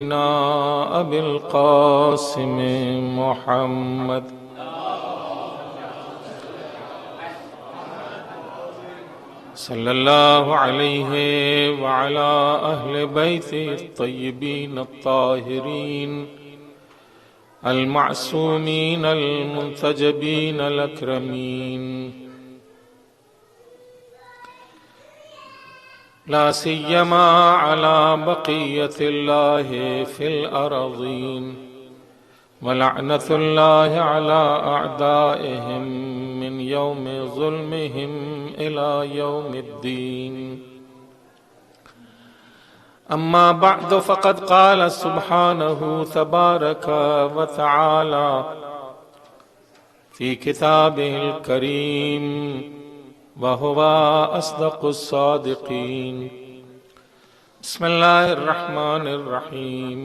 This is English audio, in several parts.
أبي القاسم محمد صلى الله عليه وعلى أهل بيته الطيبين الطاهرين المعصومين المنتجبين الأكرمين، لا سيما على بقية الله في الأرضين، ولعنة الله على أعدائهم من يوم ظلمهم إلى يوم الدين. أما بعد، فقد قال سبحانه تبارك وتعالى في كتابه الكريم وهو أصدق الصادقين. بسم الله الرحمن الرحيم.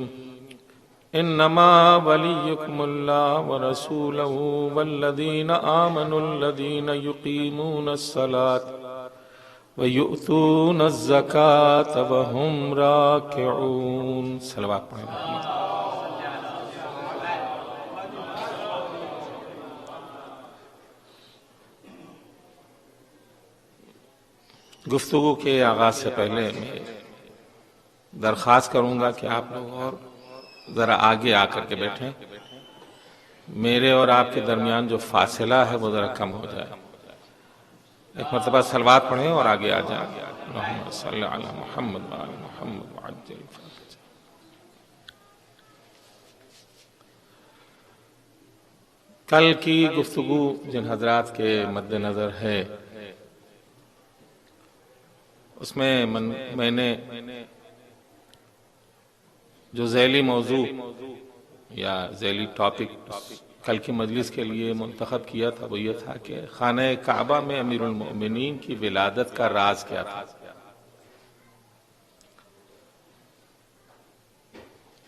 إنما وليكم الله ورسوله والذين آمنوا الذين يقيمون الصلاة ويؤتون الزكاة وهم راكعون. صلوات پڑھیں. گفتگو کے آغاز سے پہلے میں درخواست کروں گا کہ آپ لوگ اور ذرا آگے آ کر کے بیٹھیں. میرے اور آپ کے درمیان جو فاصلہ ہے وہ ذرا کم ہو جائے. ایک مرتبہ صلوات پڑھیں اور آگے آ جائیں. اللہم صلی علی محمد وآل محمد وعجل فرجہ. کل کی گفتگو جن حضرات کے مد نظر ہے، اس میں میں نے جو ذیلی موضوع یا ذیلی ٹاپک کل کی مجلس کے لیے منتخب کیا تھا وہ یہ تھا کہ خانہ کعبہ میں امیر المؤمنین کی ولادت کا راز کیا تھا.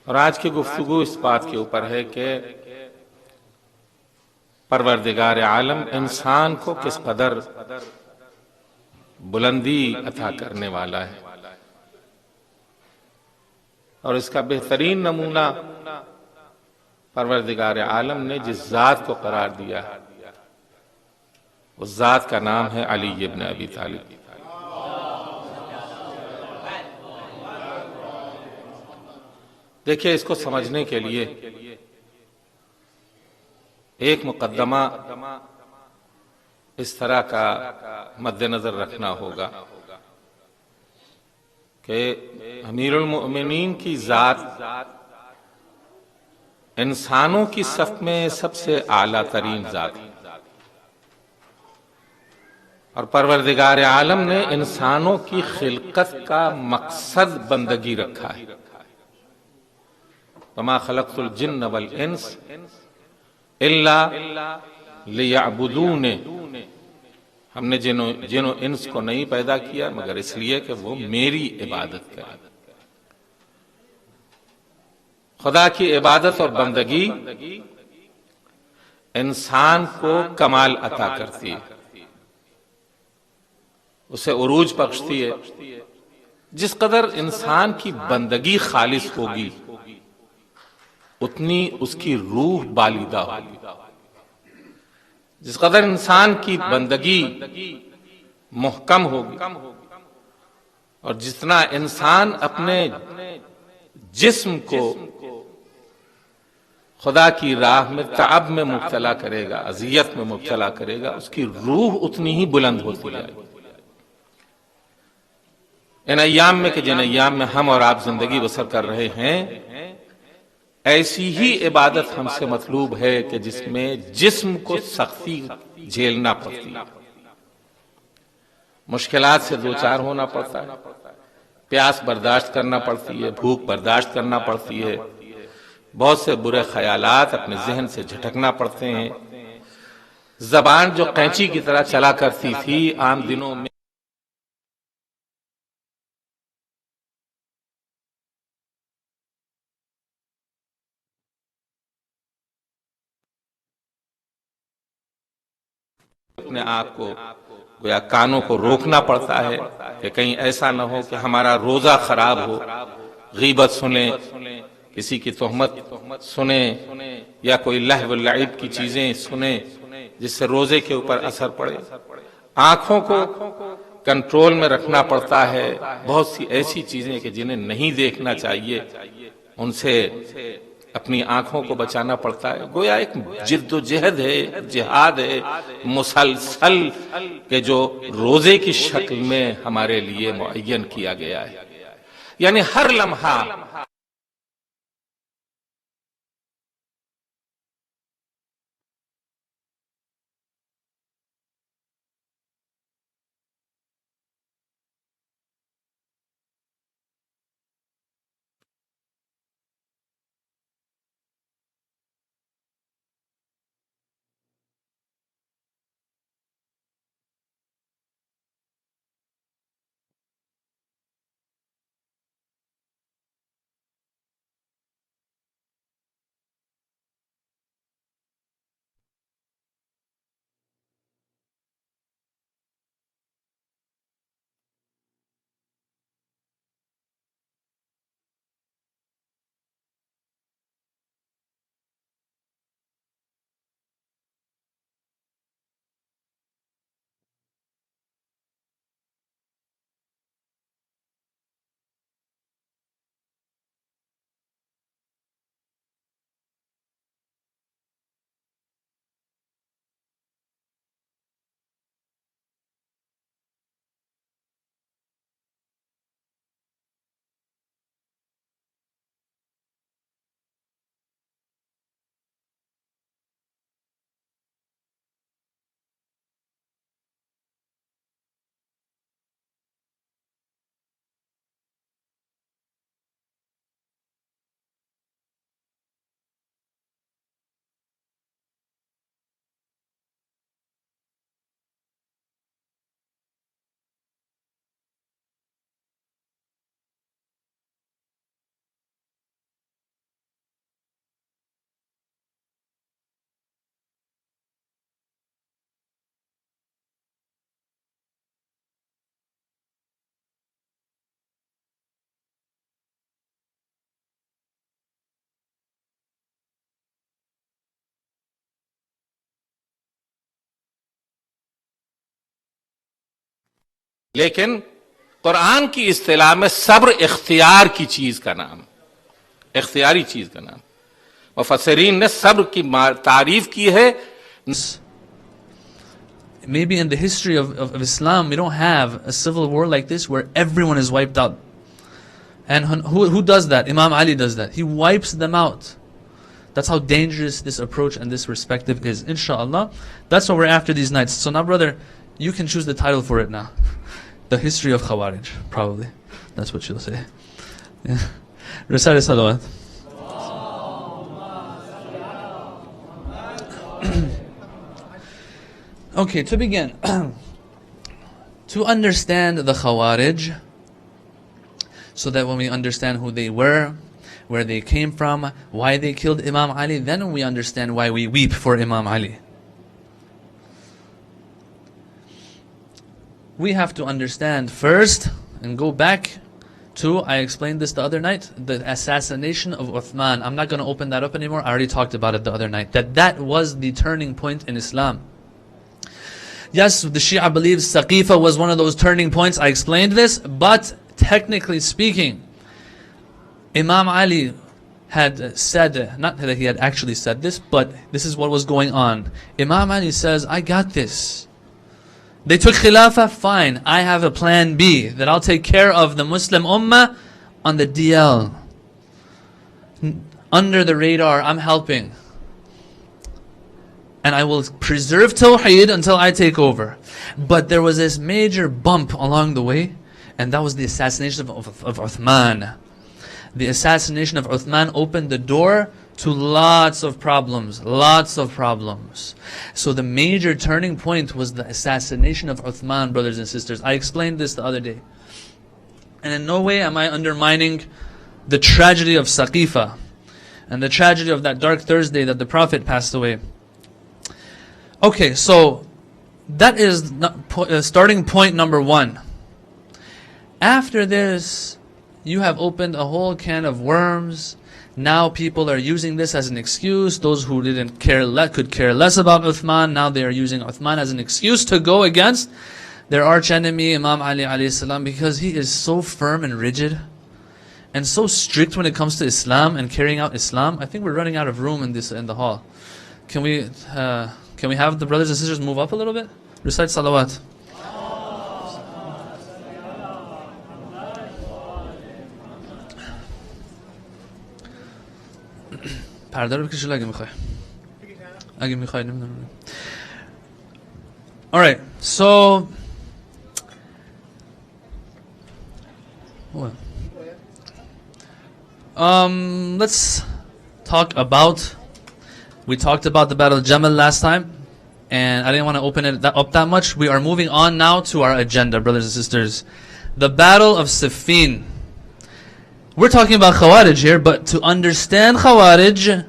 اور آج کی گفتگو اس بات کے اوپر ہے کہ پروردگار عالم انسان کو کس قدر بلندی عطا کرنے والا ہے، اور اس کا بہترین نمونہ پروردگار عالم نے جس ذات کو قرار دیا ہے اس ذات کا نام ہے علی ابن ابی طالب. دیکھیں، اس کو سمجھنے کے لیے ایک مقدمہ اس طرح کا مد نظر رکھنا ہوگا کہ امیر المؤمنین کی ذات انسانوں کی صف میں سب سے اعلیٰ ترین ذات ہے، اور پروردگار عالم نے انسانوں کی خلقت کا مقصد بندگی رکھا ہے. وما خلقت الجن والانس الا لیعبدون. ہم نے جن و انس کو نہیں پیدا کیا مگر اس لیے کہ وہ میری عبادت کریں. خدا کی عبادت اور بندگی انسان کو کمال عطا کرتی ہے، اسے عروج بخشتی ہے. جس قدر انسان کی بندگی خالص ہوگی اتنی اس کی روح بالیدہ ہوگی. جس قدر انسان کی بندگی محکم ہوگی اور جتنا انسان اپنے جسم کو خدا کی راہ میں تعب میں مبتلا کرے گا، اذیت میں مبتلا کرے گا، اس کی روح اتنی ہی بلند ہوتی جائے گی. ان ایام میں کہ جن ایام میں ہم اور آپ زندگی بسر کر رہے ہیں، ایسی ہی عبادت ہم سے مطلوب ہے کہ جس میں جسم کو سختی جھیلنا پڑتی ہے، مشکلات سے دوچار ہونا پڑتا ہے، پیاس برداشت کرنا پڑتی ہے، بھوک برداشت کرنا پڑتی ہے، بہت سے برے خیالات اپنے ذہن سے جھٹکنا پڑتے ہیں. زبان جو قینچی کی طرح چلا کرتی تھی عام دنوں میں اپنے آپ کو گویا کانوں کو روکنا پڑتا ہے کہ کہیں ایسا نہ ہو کہ ہمارا روزہ خراب ہو، غیبت سنیں، किसी की तोहमत सुने या कोई लहव लईब की चीजें सुने जिससे रोजे के ऊपर असर पड़े। आंखों को कंट्रोल में रखना पड़ता है। बहुत सी ऐसी चीजें कि जिन्हें नहीं देखना चाहिए, उनसे अपनी आंखों को बचाना पड़ता है। गोया एक जिद्दोजहद है, जिहाद है मुसलसल के जो रोजे की शक्ल में हमारे लिए मुअय्यन किया गया है। यानी हर लम्हा लेकिन कुरान की इस्तिलाह में सब्र इख्तियार की चीज का नाम, इख्तियारी चीज का नाम। मुफस्सिरीन ने सब्र की तारीफ की है। Maybe in the history of Islam, we don't have a civil war like this where everyone is wiped out. And who does that? Imam Ali does that. He wipes them out. That's how dangerous this approach and this perspective is. Inshallah, that's what we're after these nights. So now, brother, you can choose the title for it now. The history of Khawarij, probably. That's what you'll say. Yeah. Recite salawat. Okay, to begin, to understand the Khawarij, so that when we understand who they were, where they came from, why they killed Imam Ali, then we understand why we weep for Imam Ali. We have to understand first, and go back to, I explained this the other night, the assassination of Uthman. I'm not going to open that up anymore. I already talked about it the other night. That was the turning point in Islam. Yes, the Shia believes Saqifa was one of those turning points. I explained this, but technically speaking, Imam Ali had said, not that he had actually said this, but this is what was going on. Imam Ali says, I got this. They took Khilafah, fine. I have a plan B, that I'll take care of the Muslim Ummah on the DL. Under the radar, I'm helping. And I will preserve Tawheed until I take over. But there was this major bump along the way, and that was the assassination of Uthman. The assassination of Uthman opened the door to lots of problems. Lots of problems. So the major turning point was the assassination of Uthman, brothers and sisters. I explained this the other day. And in no way am I undermining the tragedy of Saqifa and the tragedy of that dark Thursday that the Prophet passed away. Okay, so that is starting point number one. After this, you have opened a whole can of worms, Now people are using this as an excuse. Those who didn't could care less about Uthman. Now they are using Uthman as an excuse to go against their arch enemy, Imam Ali alayhi salam, because he is so firm and rigid and so strict when it comes to Islam and carrying out Islam. I think we're running out of room in the hall. Can we have the brothers and sisters move up a little bit? Recite salawat. Alright, so let's talk about, we talked about the Battle of Jamal last time, and I didn't want to open it up that much. We are moving on now to our agenda, brothers and sisters. The Battle of Siffin. We're talking about Khawarij here, but to understand Khawarij,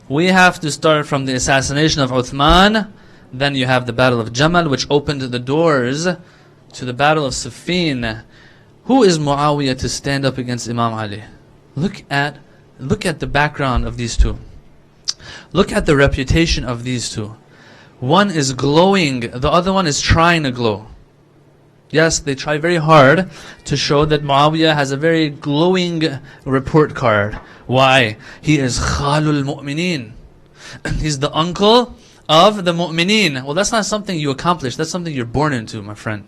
we have to start from the assassination of Uthman. Then you have the Battle of Jamal, which opened the doors to the Battle of Siffin. Who is Muawiyah to stand up against Imam Ali? Look at the background of these two. Look at the reputation of these two. One is glowing, the other one is trying to glow. Yes, they try very hard to show that Muawiyah has a very glowing report card. Why? He is Khalul Mu'mineen. He's the uncle of the Mu'mineen. Well, that's not something you accomplish. That's something you're born into, my friend.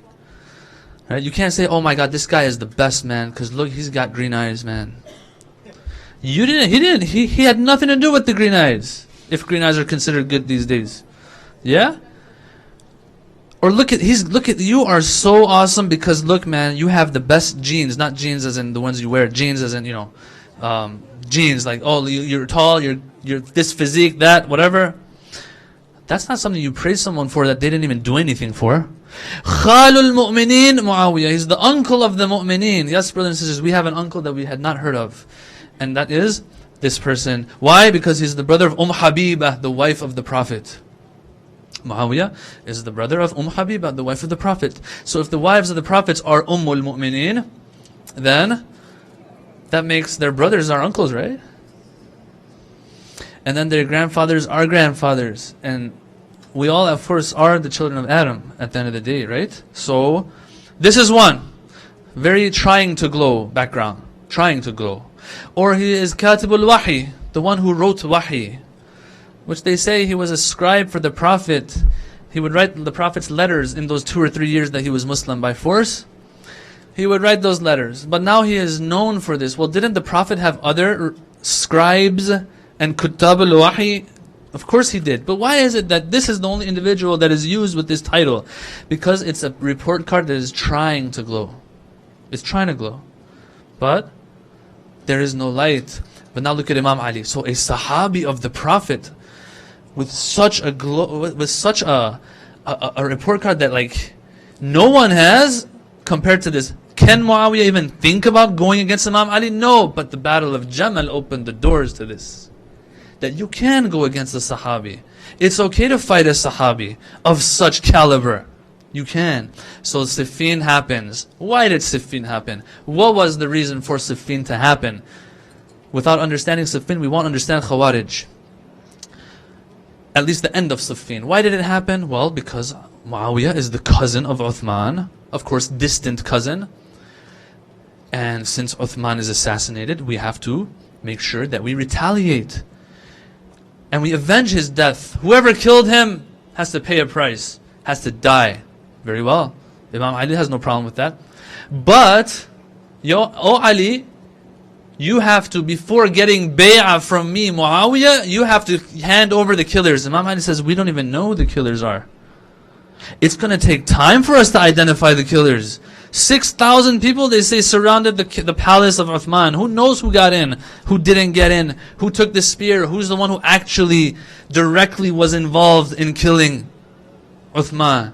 Right? You can't say, oh my God, this guy is the best, man, because look, he's got green eyes, man. He had nothing to do with the green eyes, if green eyes are considered good these days. Yeah? Or look at you are so awesome because look, man, you have the best genes, not genes as in the ones you wear, genes as in, genes like, oh, you're tall, you're this physique, that, whatever. That's not something you praise someone for that they didn't even do anything for. Khalul Mu'mineen Muawiyah, he's the uncle of the Mu'mineen. Yes, brothers and sisters, we have an uncle that we had not heard of, and that is this person. Why? Because he's the brother of Habibah, the wife of the Prophet. Muawiyah is the brother of Habibah, the wife of the Prophet. So if the wives of the Prophets are Ummul Mu'mineen, then that makes their brothers our uncles, right? And then their grandfathers are grandfathers. And we all, of course, are the children of Adam at the end of the day, right? So this is one. Very trying to glow background. Trying to glow. Or he is Katibul Wahi, the one who wrote Wahi, which they say he was a scribe for the Prophet. He would write the Prophet's letters in those 2 or 3 years that he was Muslim by force. He would write those letters. But now he is known for this. Well, didn't the Prophet have other scribes and Kutab al-Wahi? Of course he did. But why is it that this is the only individual that is used with this title? Because it's a report card that is trying to glow. It's trying to glow. But there is no light. But now look at Imam Ali. So a Sahabi of the Prophet, with such a report card that like no one has compared to this. Can Muawiyah even think about going against Imam Ali? No, but the Battle of Jamal opened the doors to this. That you can go against a Sahabi. It's okay to fight a Sahabi of such caliber. You can. So Siffin happens. Why did Siffin happen? What was the reason for Siffin to happen? Without understanding Siffin, we won't understand Khawarij. At least the end of Siffin. Why did it happen? Well, because Muawiyah is the cousin of Uthman. Of course, distant cousin. And since Uthman is assassinated, we have to make sure that we retaliate. And we avenge his death. Whoever killed him has to pay a price. Has to die. Very well. Imam Ali has no problem with that. But, Ali, you have to, before getting bay'ah from me, Muawiyah, you have to hand over the killers. Imam Ali says, we don't even know who the killers are. It's going to take time for us to identify the killers. 6,000 people, they say, surrounded the palace of Uthman. Who knows who got in, who didn't get in, who took the spear, who's the one who actually directly was involved in killing Uthman.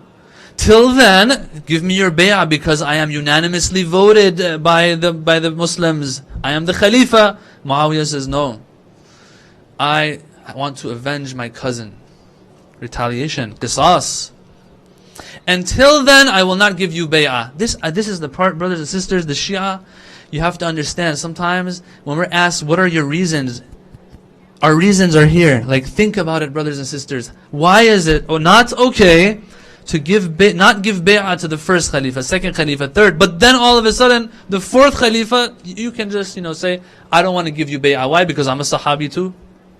Till then, give me your bay'ah because I am unanimously voted by the Muslims. I am the Khalifa. Muawiyah says, no. I want to avenge my cousin. Retaliation. Qisas. Until then, I will not give you bay'ah. This is the part, brothers and sisters, the Shia, You have to understand, sometimes when we're asked, what are your reasons? Our reasons are here. Like, think about it, brothers and sisters. Why is it not okay to not give bay'ah to the first Khalifa, second Khalifa, third, but then all of a sudden, the fourth Khalifa, you can just, say, I don't want to give you bay'ah. Why? Because I'm a Sahabi too.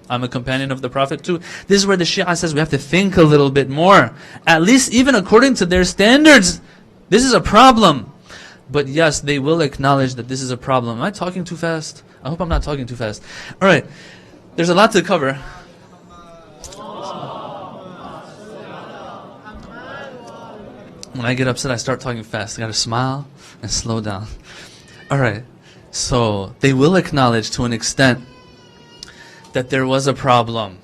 I'm a companion of the Prophet too. This is where the Shia says we have to think a little bit more. At least even according to their standards, this is a problem. But yes, they will acknowledge that this is a problem. Am I talking too fast? I hope I'm not talking too fast. Alright, there's a lot to cover. When I get upset, I start talking fast. I gotta smile and slow down. Alright, so they will acknowledge to an extent that there was a problem.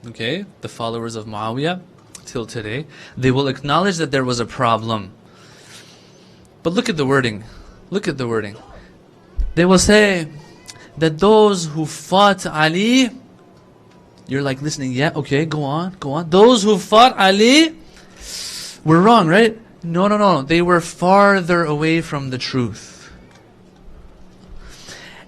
Okay, the followers of Muawiyah till today, they will acknowledge that there was a problem. But look at the wording. Look at the wording. They will say that those who fought Ali, you're like listening, yeah, okay, go on. Those who fought Ali were wrong, right? No. They were farther away from the truth.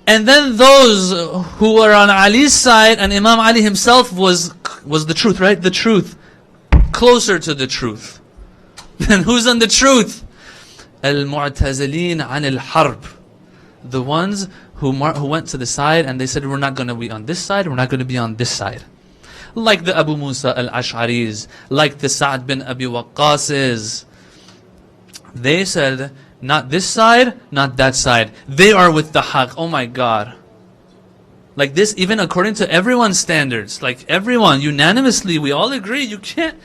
And then those who were on Ali's side, and Imam Ali himself was the truth, right? The truth. Closer to the truth. Then who's on the truth? Al-Mu'tazileen an al-Harb. The ones who went to the side and they said, we're not going to be on this side, we're not going to be on this side. Like the Abu Musa al-Ash'aris, like the Sa'd bin Abi Waqqases. They said, not this side, not that side. They are with the haqq. Oh my God. Like this, even according to everyone's standards, like everyone, unanimously, we all agree, you can't.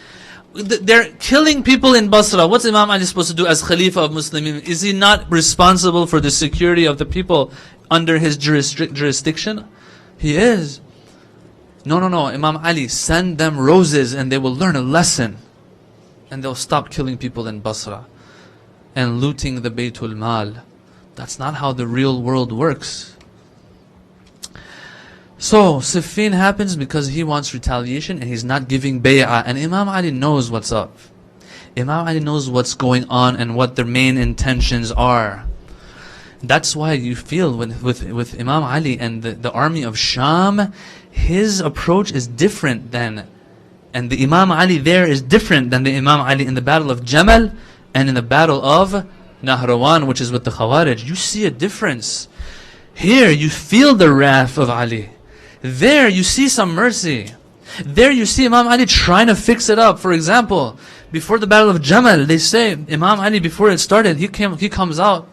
They're killing people in Basra. What's Imam Ali supposed to do as Khalifa of Muslimin? Is he not responsible for the security of the people under his jurisdiction? He is. No. Imam Ali, send them roses and they will learn a lesson. And they'll stop killing people in Basra and looting the Baytul Mal. That's not how the real world works. So, Siffin happens because he wants retaliation and he's not giving bay'ah. And Imam Ali knows what's up. Imam Ali knows what's going on and what their main intentions are. That's why you feel with Imam Ali and the army of Sham, his approach is different than, and the Imam Ali there is different than the Imam Ali in the battle of Jamal and in the battle of Nahrawan, which is with the Khawarij. You see a difference. Here you feel the wrath of Ali. There you see some mercy. There you see Imam Ali trying to fix it up. For example, before the battle of Jamal, they say Imam Ali, before it started, he comes out.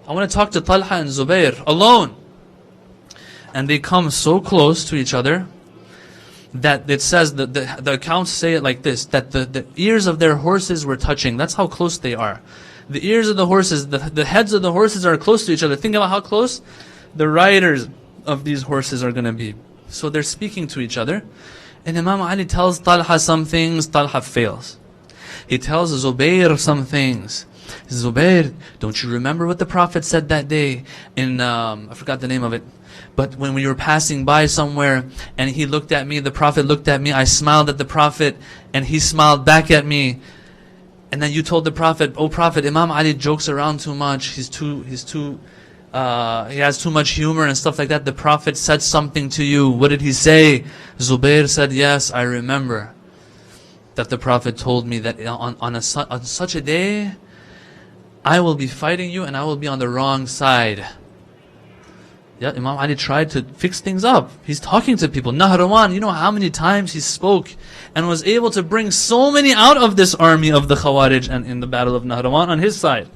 I want to talk to Talha and Zubair alone. And they come so close to each other that it says that the accounts say it like this, that the ears of their horses were touching. That's how close they are. The ears of the horses, the heads of the horses are close to each other. Think about how close the riders of these horses are going to be. So they're speaking to each other. And Imam Ali tells Talha some things, Talha fails. He tells Zubair some things. Zubair, don't you remember what the Prophet said that day in, I forgot the name of it. But when we were passing by somewhere and he looked at me, the Prophet looked at me, I smiled at the Prophet and he smiled back at me. And then you told the Prophet, oh Prophet, Imam Ali jokes around too much, he has too much humor and stuff like that. The Prophet said something to you. What did he say? Zubair said, yes, I remember that the Prophet told me that on such a day, I will be fighting you and I will be on the wrong side. Yeah, Imam Ali tried to fix things up. He's talking to people. Nahrawan, you know how many times he spoke and was able to bring so many out of this army of the Khawarij and in the battle of Nahrawan on his side.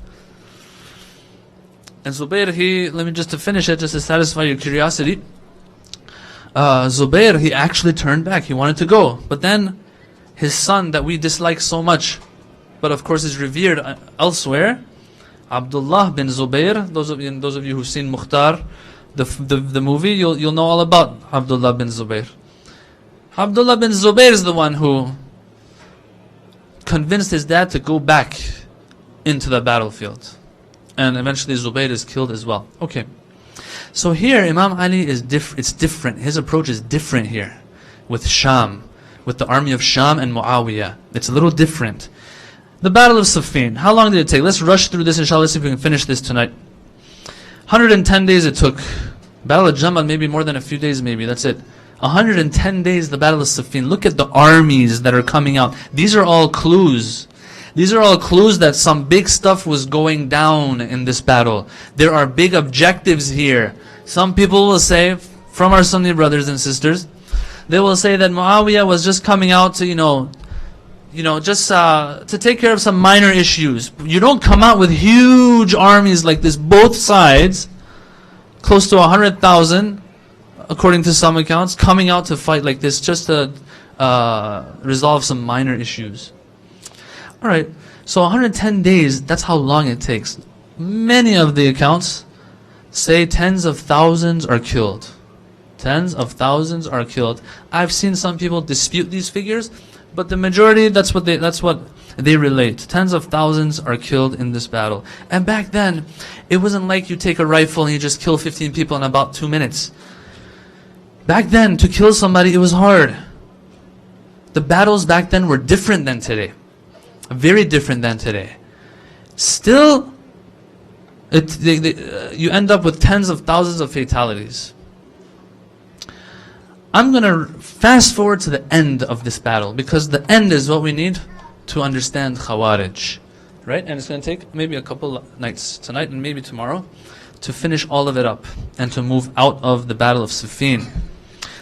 And Zubair, let me just to finish it, just to satisfy your curiosity. Zubair, he actually turned back. He wanted to go. But then his son that we dislike so much, but of course is revered elsewhere, Abdullah bin Zubair, those of you who've seen Mukhtar, the movie, you'll know all about Abdullah bin Zubair. Abdullah bin Zubair is the one who convinced his dad to go back into the battlefield. And eventually Zubair is killed as well. Okay. So here Imam Ali is it's different. His approach is different here with Sham, with the army of Sham and Muawiyah. It's a little different. The Battle of Siffin. How long did it take? Let's rush through this, inshallah, see if we can finish this tonight. 110 days it took. Battle of Jamal, maybe more than a few days, maybe. That's it. 110 days, the Battle of Siffin. Look at the armies that are coming out. These are all clues. These are all clues that some big stuff was going down in this battle. There are big objectives here. Some people will say, from our Sunni brothers and sisters, they will say that Muawiyah was just coming out to, just to take care of some minor issues. You don't come out with huge armies like this, both sides, close to 100,000, according to some accounts, coming out to fight like this just to resolve some minor issues. Alright, so 110 days, that's how long it takes. Many of the accounts say tens of thousands are killed. Tens of thousands are killed. I've seen some people dispute these figures, but the majority, that's what they relate. Tens of thousands are killed in this battle. And back then, it wasn't like you take a rifle and you just kill 15 people in about 2 minutes. Back then, to kill somebody, it was hard. The battles back then were different than today. Very different than today. Still, you end up with tens of thousands of fatalities. I'm going to fast forward to the end of this battle, because the end is what we need to understand Khawarij. Right? And it's going to take maybe a couple nights, tonight and maybe tomorrow, to finish all of it up and to move out of the Battle of Siffin.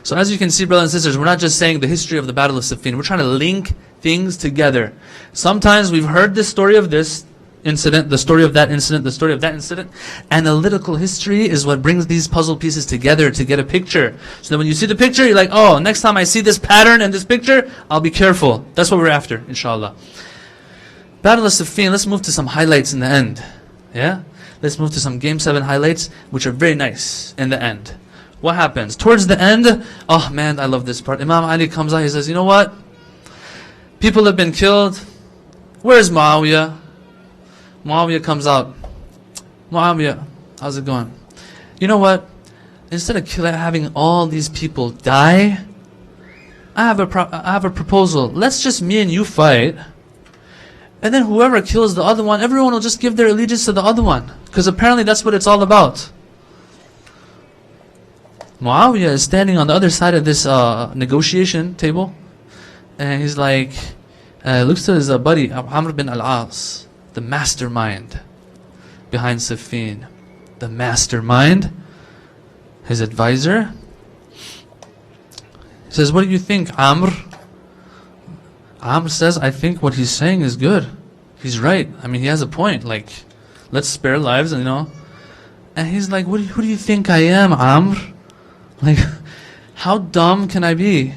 So as you can see, brothers and sisters, we're not just saying the history of the Battle of Siffin. We're trying to link things together. Sometimes we've heard the story of this incident, the story of that incident, the story of that incident. Analytical history is what brings these puzzle pieces together to get a picture. So that when you see the picture, you're like, oh, next time I see this pattern and this picture, I'll be careful. That's what we're after, inshallah. Battle of Siffin, let's move to some highlights in the end. Yeah? Let's move to some Game 7 highlights, which are very nice in the end. What happens? Towards the end, oh man, I love this part. Imam Ali comes out, he says, you know what? People have been killed. Where's Muawiyah? Muawiyah comes out. Muawiyah, how's it going? You know what? Instead of having all these people die, I have a proposal. Let's just me and you fight. And then whoever kills the other one, everyone will just give their allegiance to the other one. Because apparently that's what it's all about. Muawiyah is standing on the other side of this negotiation table. And he's like, looks to his buddy, Amr bin al-As, the mastermind behind Siffin. The mastermind, his advisor. He says, what do you think, Amr? Amr says, I think what he's saying is good. He's right. I mean, he has a point. Like, let's spare lives, And he's like, who do you think I am, Amr? Like, how dumb can I be?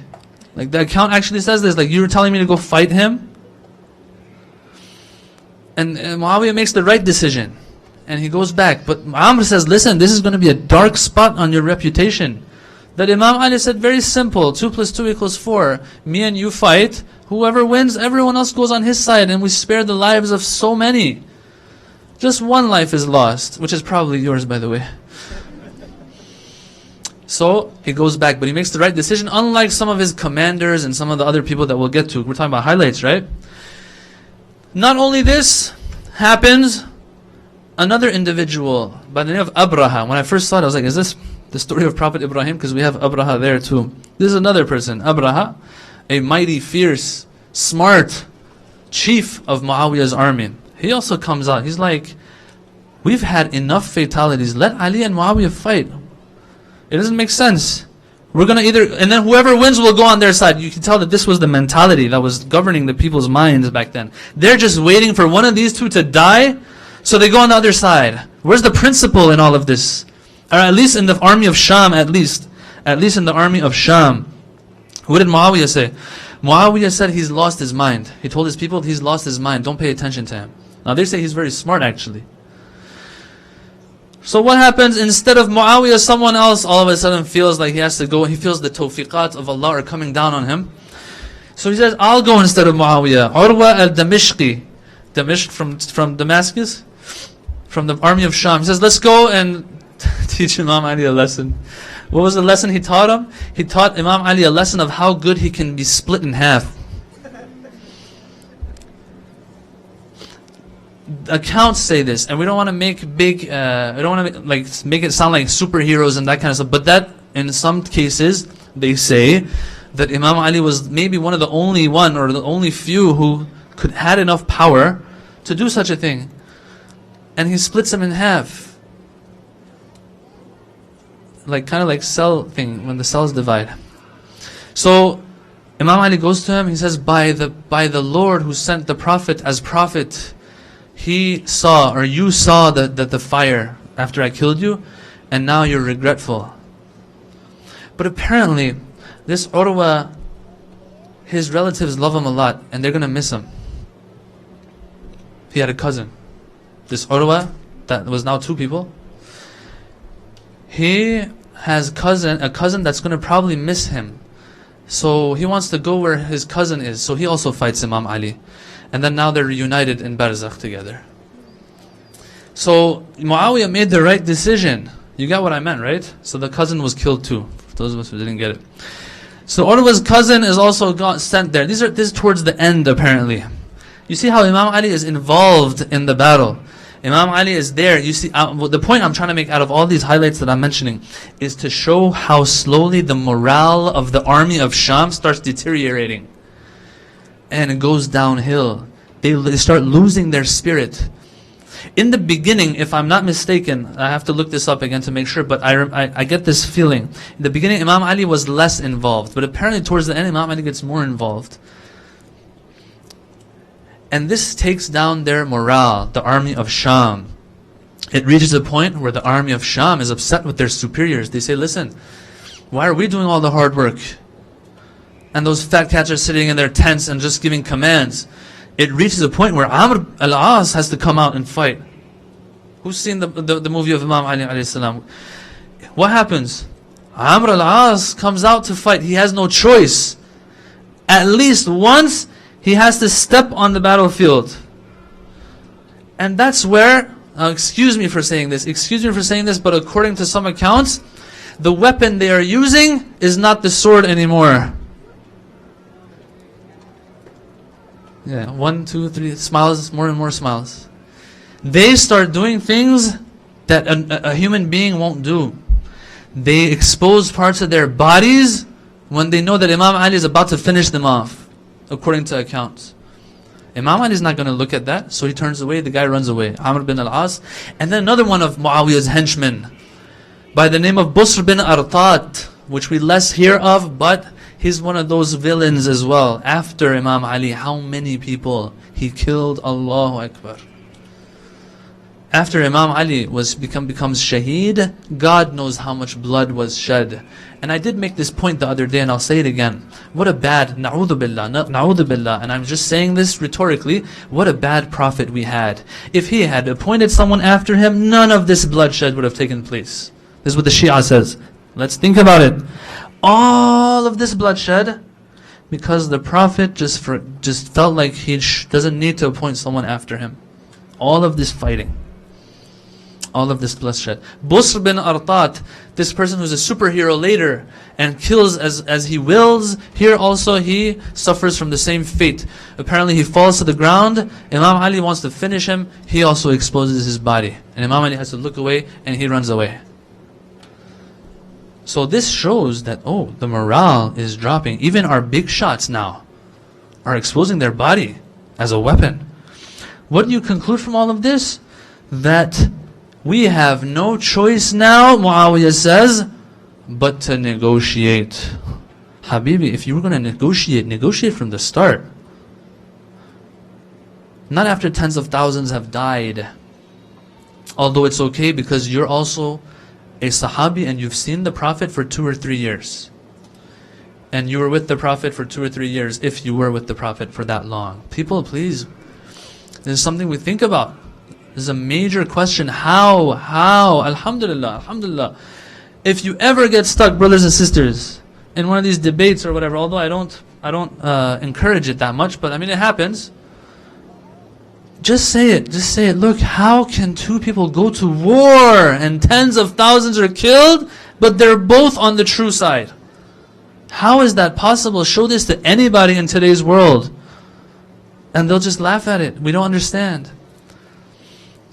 Like, the account actually says this, like, you were telling me to go fight him? And Muawiyah makes the right decision. And he goes back. But Amr says, listen, this is going to be a dark spot on your reputation. That Imam Ali said, very simple, 2 + 2 = 4. Me and you fight. Whoever wins, everyone else goes on his side. And we spare the lives of so many. Just one life is lost, which is probably yours, by the way. So he goes back, but he makes the right decision, unlike some of his commanders and some of the other people that we'll get to. We're talking about highlights, right? Not only this happens, another individual by the name of Abraha. When I first saw it, I was like, is this the story of Prophet Ibrahim? Because we have Abraha there too. This is another person, Abraha, a mighty, fierce, smart chief of Muawiyah's army. He also comes out. He's like, we've had enough fatalities. Let Ali and Muawiyah fight. It doesn't make sense. We're going to either, and then whoever wins will go on their side. You can tell that this was the mentality that was governing the people's minds back then. They're just waiting for one of these two to die, so they go on the other side. Where's the principle in all of this? Or at least in the army of Sham, at least in the army of Sham. What did Muawiyah say? Muawiyah said he's lost his mind. He told his people he's lost his mind. Don't pay attention to him. Now they say he's very smart actually. So what happens? Instead of Muawiyah, someone else all of a sudden feels like he has to go. He feels the tawfiqat of Allah are coming down on him. So he says, I'll go instead of Muawiyah. Urwa al-Damishqi. Damishq from Damascus, from the army of Sham. He says, let's go and teach Imam Ali a lesson. What was the lesson he taught him? He taught Imam Ali a lesson of how good he can be split in half. accounts say this, and we don't want to make big, we don't want to make it sound like superheroes and that kind of stuff. But that, in some cases, they say that Imam Ali was maybe one of the only one or the only few who had enough power to do such a thing, and he splits them in half, kind of like cell thing when the cells divide. So Imam Ali goes to him. He says, by the Lord who sent the Prophet as Prophet, he saw, or you saw the fire after I killed you, and now you're regretful. But apparently, this Urwa, his relatives love him a lot, and they're going to miss him. He had a cousin. This Urwa, that was now two people, he has a cousin that's going to probably miss him. So he wants to go where his cousin is. So he also fights Imam Ali. And then now they're reunited in Barzakh together. So Muawiyah made the right decision. You got what I meant, right? So the cousin was killed too, for those of us who didn't get it. So Urwa's cousin is also sent there. This is towards the end apparently. You see how Imam Ali is involved in the battle. Imam Ali is there. You see, the point I'm trying to make out of all these highlights that I'm mentioning is to show how slowly the morale of the army of Sham starts deteriorating. And it goes downhill. They start losing their spirit. In the beginning, if I'm not mistaken, I have to look this up again to make sure, but I get this feeling. In the beginning, Imam Ali was less involved, but apparently towards the end, Imam Ali gets more involved. And this takes down their morale, the army of Sham. It reaches a point where the army of Sham is upset with their superiors. They say, listen, why are we doing all the hard work? And those fat cats are sitting in their tents and just giving commands. It reaches a point where Amr al-As has to come out and fight. Who's seen the movie of Imam Ali alayhi salam? What happens? Amr al-As comes out to fight. He has no choice. At least once, he has to step on the battlefield. And that's where, excuse me for saying this, but according to some accounts, the weapon they are using is not the sword anymore. Yeah, 1, 2, 3, smiles, more and more smiles. They start doing things that a human being won't do. They expose parts of their bodies when they know that Imam Ali is about to finish them off, according to accounts. Imam Ali is not going to look at that, so he turns away, the guy runs away. Amr bin al-As. And then another one of Muawiyah's henchmen, by the name of Busr bin Artat, which we less hear of, but he's one of those villains as well. After Imam Ali, how many people he killed? Allahu Akbar. After Imam Ali becomes shaheed, God knows how much blood was shed. And I did make this point the other day, and I'll say it again. What a bad, na'udhu billah, and I'm just saying this rhetorically, what a bad prophet we had. If he had appointed someone after him, none of this bloodshed would have taken place. This is what the Shia says. Let's think about it. All of this bloodshed because the Prophet just felt like he doesn't need to appoint someone after him. All of this fighting, all of this bloodshed. Busr bin Artat, this person who's a superhero later and kills as he wills, here also he suffers from the same fate. Apparently he falls to the ground. Imam Ali wants to finish him. He also exposes his body, and Imam Ali has to look away, and he runs away. So this shows that, the morale is dropping. Even our big shots now are exposing their body as a weapon. What do you conclude from all of this? That we have no choice now, Muawiyah says, but to negotiate. Habibi, if you were going to negotiate from the start. Not after tens of thousands have died. Although it's okay because you're also a Sahabi and you've seen the Prophet for 2 or 3 years. And you were with the Prophet for 2 or 3 years, if you were with the Prophet for that long. People, please, this is something we think about. This is a major question. How? Alhamdulillah. If you ever get stuck, brothers and sisters, in one of these debates or whatever, although I don't encourage it that much, but I mean it happens. Just say it. Look, how can two people go to war and tens of thousands are killed, but they're both on the true side? How is that possible? Show this to anybody in today's world, and they'll just laugh at it. We don't understand.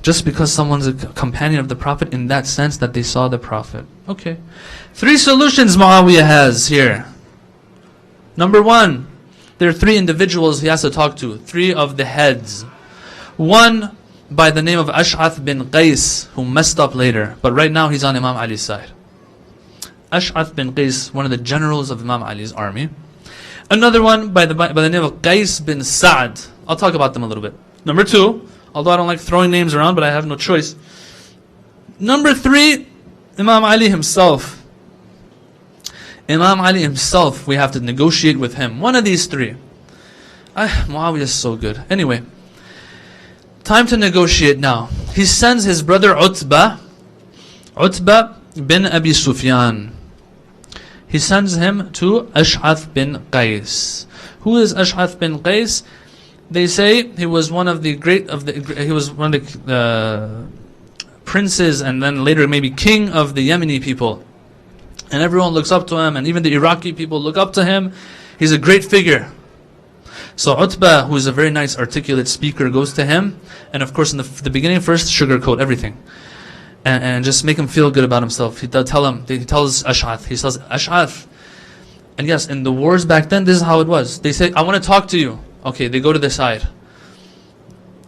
Just because someone's a companion of the Prophet in that sense that they saw the Prophet. Okay. 3 solutions Muawiyah has here. Number 1, there are 3 individuals he has to talk to. 3 of the heads. One by the name of Ash'ath bin Qais, who messed up later. But right now he's on Imam Ali's side. Ash'ath bin Qais, one of the generals of Imam Ali's army. Another one by the name of Qais bin Sa'd. I'll talk about them a little bit. Number 2, although I don't like throwing names around, but I have no choice. Number 3, Imam Ali himself. Imam Ali himself, we have to negotiate with him. One of these 3. Muawiyah is so good. Anyway, time to negotiate now. He sends his brother Utbah bin Abi Sufyan. He sends him to Ash'ath bin Qais. Who is Ash'ath bin Qais? They say he was one of the princes and then later maybe king of the Yemeni people. And everyone looks up to him, and even the Iraqi people look up to him. He's a great figure. So Utbah, who is a very nice articulate speaker, goes to him, and of course in the beginning first sugarcoat everything. And just make him feel good about himself. He tells Ash'ath, he says, Ash'ath. And yes, in the wars back then, this is how it was. They say, I want to talk to you. Okay, they go to the side.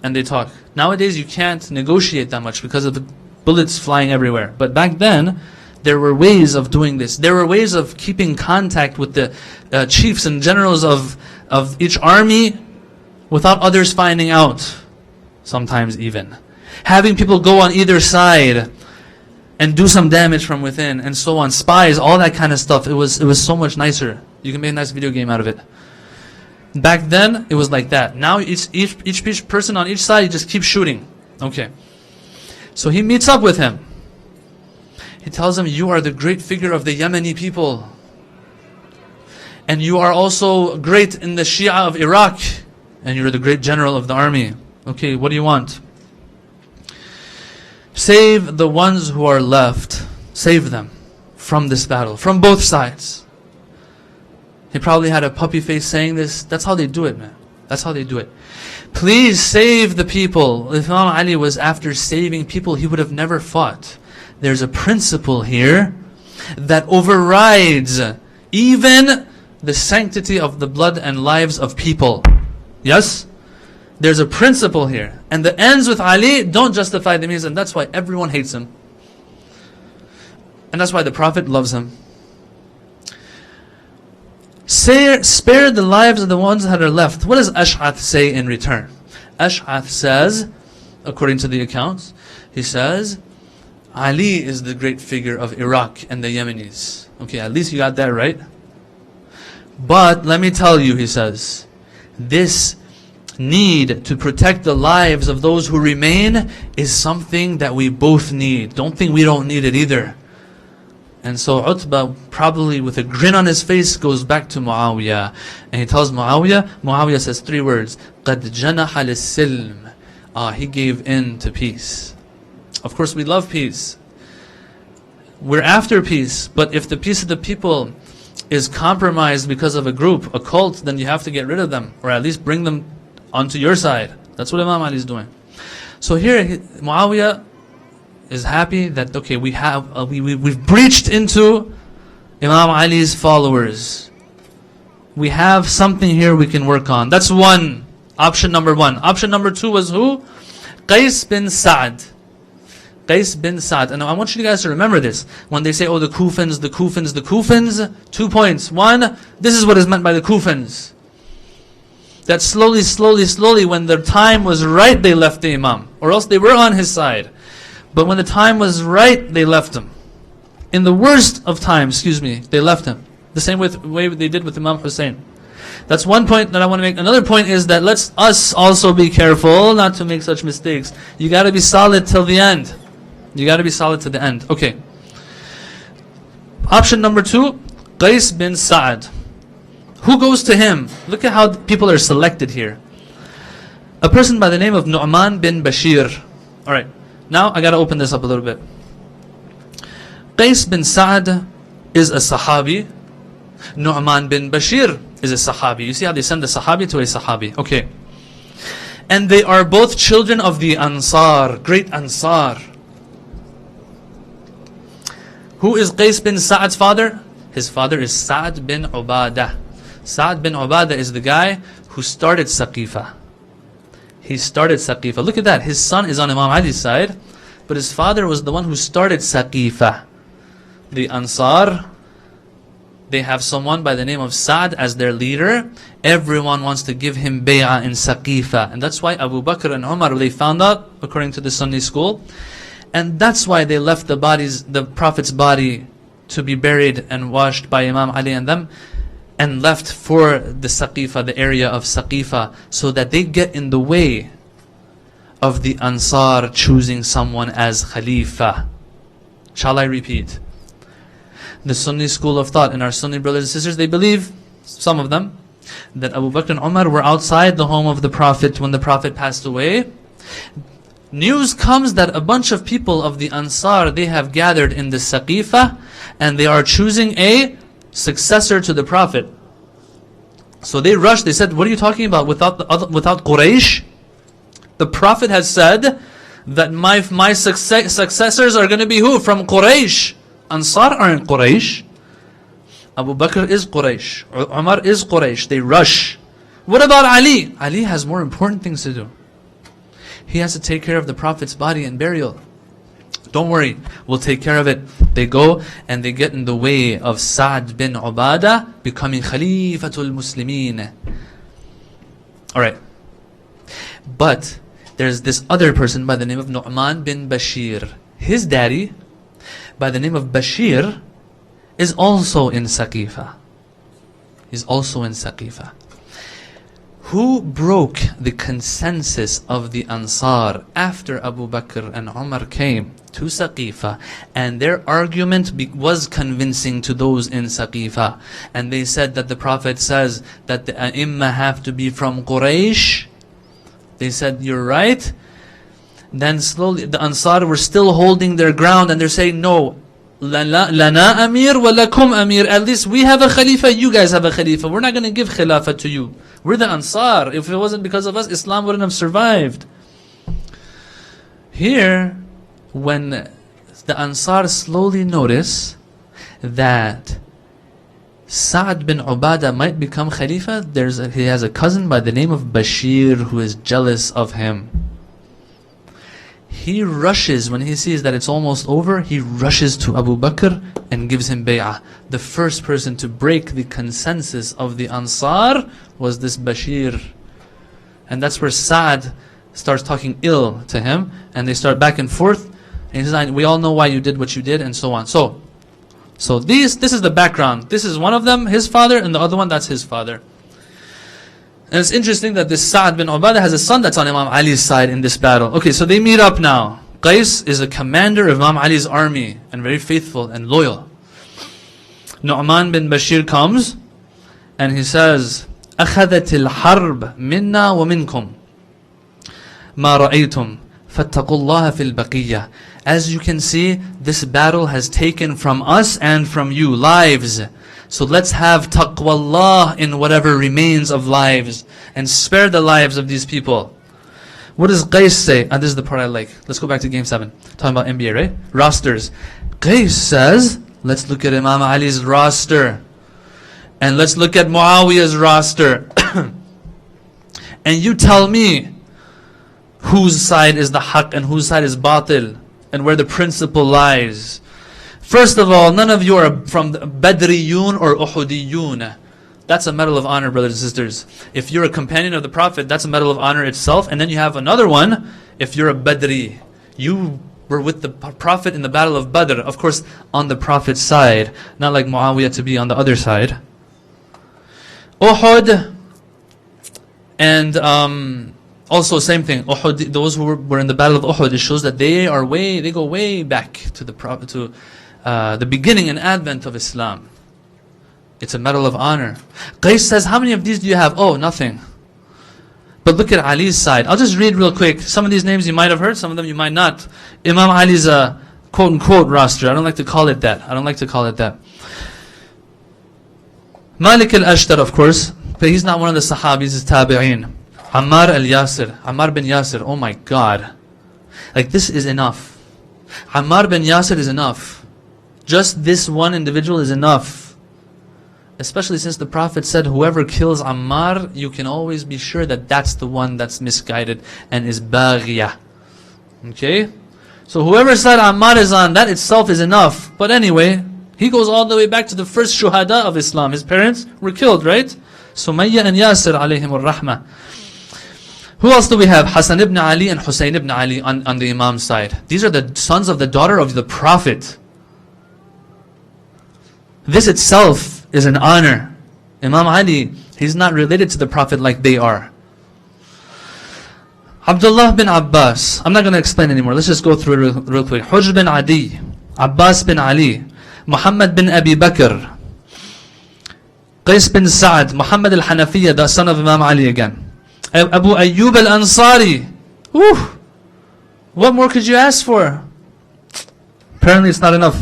And they talk. Nowadays, you can't negotiate that much because of the bullets flying everywhere. But back then, there were ways of doing this. There were ways of keeping contact with the chiefs and generals of each army without others finding out. Sometimes even. Having people go on either side and do some damage from within and so on. Spies, all that kind of stuff. It was so much nicer. You can make a nice video game out of it. Back then, it was like that. Now, each person on each side, you just keep shooting. Okay. So he meets up with him. He tells him, you are the great figure of the Yemeni people. And you are also great in the Shia of Iraq. And you're the great general of the army. Okay, what do you want? Save the ones who are left. Save them from this battle. From both sides. He probably had a puppy face saying this. That's how they do it, man. That's how they do it. Please save the people. If Imam Ali was after saving people, he would have never fought. There's a principle here that overrides even the sanctity of the blood and lives of people. Yes? There's a principle here. And the ends with Ali don't justify the means, and that's why everyone hates him. And that's why the Prophet loves him. Spare the lives of the ones that are left. What does Ash'ath say in return? Ash'ath says, according to the accounts, he says, Ali is the great figure of Iraq and the Yemenis. Okay, at least you got that right. But let me tell you, he says, this need to protect the lives of those who remain is something that we both need. Don't think we don't need it either. And so Utbah, probably with a grin on his face, goes back to Muawiyah. And he tells Muawiyah says 3 words, قَدْ جَنَحَ لِلسِّلْمِ he gave in to peace. Of course we love peace. We're after peace, but if the peace of the people is compromised because of a group, a cult, then you have to get rid of them, or at least bring them onto your side. That's what Imam Ali is doing. So here, Muawiyah is happy that, okay, we've breached into Imam Ali's followers. We have something here we can work on. That's option number 1. Option number 2 was who? Qais bin Sa'd. Qais bin Sa'd. And I want you guys to remember this. When they say, oh, the Kufans, 2 points. 1, this is what is meant by the Kufans. That slowly, when the time was right, they left the Imam. Or else they were on his side. But when the time was right, they left him. In the worst of times, they left him. The same way they did with Imam Hussein. That's one point that I want to make. Another point is that let's us also be careful not to make such mistakes. You got to be solid till the end. You got to be solid to the end. Okay. Option number 2, Qais bin Sa'd. Who goes to him? Look at how people are selected here. A person by the name of Nu'man bin Bashir. Alright. Now I got to open this up a little bit. Qais bin Sa'd is a Sahabi. Nu'man bin Bashir is a Sahabi. You see how they send the Sahabi to a Sahabi. Okay. And they are both children of the Ansar, great Ansar. Who is Qais bin Sa'ad's father? His father is Sa'ad bin Ubadah. Sa'ad bin Ubadah is the guy who started Saqifa. He started Saqifa. Look at that. His son is on Imam Ali's side, but his father was the one who started Saqifa. The Ansar, they have someone by the name of Sa'ad as their leader. Everyone wants to give him bay'ah in Saqifa. And that's why Abu Bakr and Umar, they found out, according to the Sunni school, and that's why they left the bodies, the Prophet's body, to be buried and washed by Imam Ali and them, and left for the Saqifa, the area of Saqifa, so that they get in the way of the Ansar choosing someone as Khalifa. Shall I repeat? The Sunni school of thought, and our Sunni brothers and sisters, they believe, some of them, that Abu Bakr and Umar were outside the home of the Prophet when the Prophet passed away. News comes that a bunch of people of the Ansar, they have gathered in the Saqifa, and they are choosing a successor to the Prophet. So they rushed, they said, what are you talking about? Without Quraysh? The Prophet has said that my successors are going to be who? From Quraysh. Ansar aren't Quraysh. Abu Bakr is Quraysh. Umar is Quraysh. They rush. What about Ali? Ali has more important things to do. He has to take care of the Prophet's body and burial. Don't worry, we'll take care of it. They go and they get in the way of Sa'd bin Ubadah becoming Khalifatul Muslimin. Alright. But there's this other person by the name of Nu'man bin Bashir. His daddy, by the name of Bashir, is also in Saqifa. He's also in Saqifa. Who broke the consensus of the Ansar after Abu Bakr and Umar came to Saqifa, and their argument was convincing to those in Saqifa, and they said that the Prophet says that the A'imma have to be from Quraysh. They said, you're right. Then slowly the Ansar were still holding their ground, and they're saying, no, lana amir wa lakum amir. At least we have a Khalifa, you guys have a Khalifa. We're not going to give Khilafah to you. We're the Ansar. If it wasn't because of us, Islam wouldn't have survived. Here, when the Ansar slowly notice that Sa'ad bin Ubadah might become Khalifa, he has a cousin by the name of Bashir who is jealous of him. He rushes, when he sees that it's almost over, he rushes to Abu Bakr and gives him bay'ah. The first person to break the consensus of the Ansar was this Bashir. And that's where Sa'ad starts talking ill to him, and they start back and forth. And he says, we all know why you did what you did, and so on. So this is the background. This is one of them, his father, and the other one, that's his father. And it's interesting that this Sa'ad bin Ubadah has a son that's on Imam Ali's side in this battle. Okay, so they meet up now. Qais is a commander of Imam Ali's army, and very faithful and loyal. Nu'man bin Bashir comes, and he says, أخذت الحرب منا ومنكم ما رأيتم فاتقوا الله في البقية. As you can see, this battle has taken from us and from you lives. So let's have taqwallah in whatever remains of lives, and spare the lives of these people. What does Qais say? And this is the part I like. Let's go back to game 7. Talking about NBA, right? Rosters. Qais says, let's look at Imam Ali's roster. And let's look at Muawiyah's roster. And you tell me whose side is the haqq and whose side is batil, and where the principle lies. First of all, none of you are from Badriyun or Uhudiyun. That's a medal of honor, brothers and sisters. If you're a companion of the Prophet, that's a medal of honor itself. And then you have another one, if you're a Badri. You were with the Prophet in the battle of Badr. Of course, on the Prophet's side. Not like Muawiyah to be on the other side. Uhud, and also same thing. Uhud, those who were in the battle of Uhud, it shows that they go way back to the Prophet, to the beginning and advent of Islam. It's a medal of honor. Qais says, how many of these do you have? Oh, nothing. But look at Ali's side. I'll just read real quick. Some of these names you might have heard, some of them you might not. Imam Ali's quote-unquote roster. I don't like to call it that. Malik al-Ashtar, of course, but he's not one of the Sahabis, he's Tabi'een. Ammar al-Yasir, Ammar bin Yasir, oh my God. Like, this is enough. Ammar bin Yasir is enough. Just this one individual is enough. Especially since the Prophet said, whoever kills Ammar, you can always be sure that that's the one that's misguided and is baghiyah. Okay? So whoever said Ammar is on, that itself is enough. But anyway, he goes all the way back to the first shuhada of Islam. His parents were killed, right? Sumayya and Yasir alayhim ar-rahmah. Who else do we have? Hassan ibn Ali and Hussein ibn Ali on the Imam's side. These are the sons of the daughter of the Prophet. This itself is an honor. Imam Ali, he's not related to the Prophet like they are. Abdullah bin Abbas. I'm not going to explain anymore. Let's just go through it real quick. Hujr bin Adi. Abbas bin Ali. Muhammad bin Abi Bakr. Qais bin Sa'ad. Muhammad al-Hanafiya, the son of Imam Ali again. Abu Ayyub al-Ansari. What more could you ask for? Apparently it's not enough.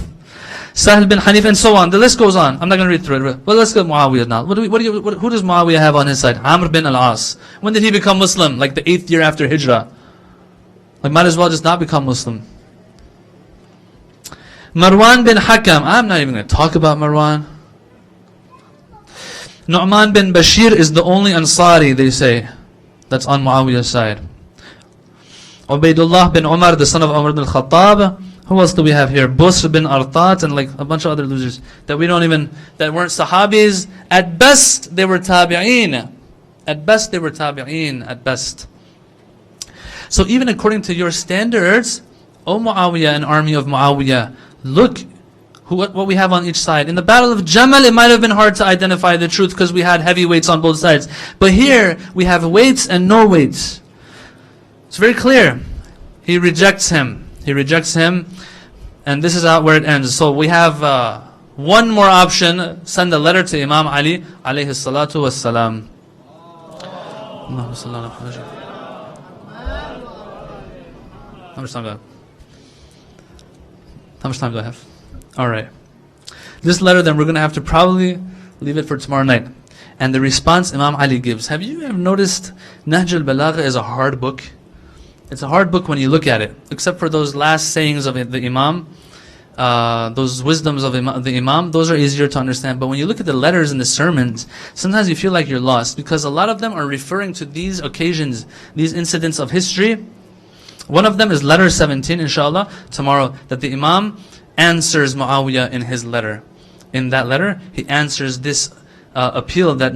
Sahl bin Hanif and so on. The list goes on. I'm not going to read through it. Well, let's go Muawiyah now. Who does Muawiyah have on his side? Amr bin al-As. When did he become Muslim? Like the 8th year after Hijrah. Like, might as well just not become Muslim. Marwan bin Hakam. I'm not even going to talk about Marwan. Nu'man bin Bashir is the only Ansari, they say, that's on Muawiyah's side. Ubaidullah bin Umar, the son of Umar bin al-Khattab. Who else do we have here? Busr bin Artat and like a bunch of other losers that we don't even, that weren't Sahabis. At best, they were Tabi'een. At best, they were Tabi'een. At best. So even according to your standards, O Muawiyah, an army of Muawiyah, look what we have on each side. In the battle of Jamal, it might have been hard to identify the truth because we had heavyweights on both sides. But here, we have weights and no weights. It's very clear. He rejects him. He rejects him, and this is where it ends. So we have one more option: send a letter to Imam Ali, alayhi salatu wassalam. How much time do I have? How much time do I have? All right. This letter, then we're going to have to probably leave it for tomorrow night. And the response Imam Ali gives. Have you ever noticed Nahj al-Balagha is a hard book? It's a hard book when you look at it, except for those last sayings of the Imam, those wisdoms of the Imam, those are easier to understand. But when you look at the letters and the sermons, sometimes you feel like you're lost, because a lot of them are referring to these occasions, these incidents of history. One of them is letter 17, inshallah, tomorrow, that the Imam answers Muawiyah in his letter. In that letter, he answers this appeal that